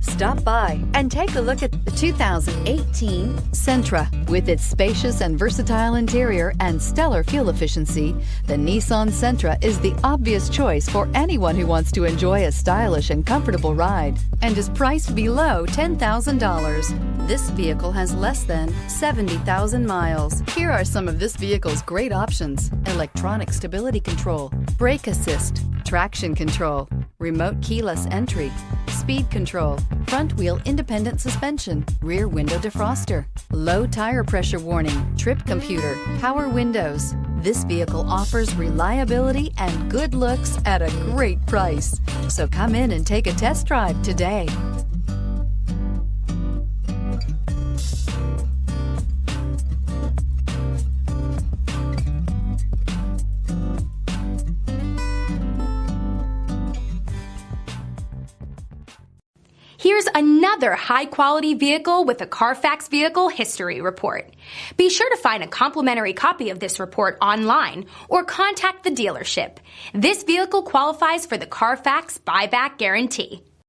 Stop by and take a look at the 2018 Sentra. With its spacious and versatile interior and stellar fuel efficiency, the Nissan Sentra is the obvious choice for anyone who wants to enjoy a stylish and comfortable ride and is priced below $10,000. This vehicle has less than 70,000 miles. Here are some of this vehicle's great options: electronic stability control, brake assist, traction control, remote keyless entry, speed control, front wheel independent suspension, rear window defroster, low tire pressure warning, trip computer, power windows. This vehicle offers reliability and good looks at a great price. So come in and take a test drive today. Here's another high-quality vehicle with a Carfax Vehicle History Report. Be sure to find a complimentary copy of this report online or contact the dealership. This vehicle qualifies for the Carfax Buyback Guarantee.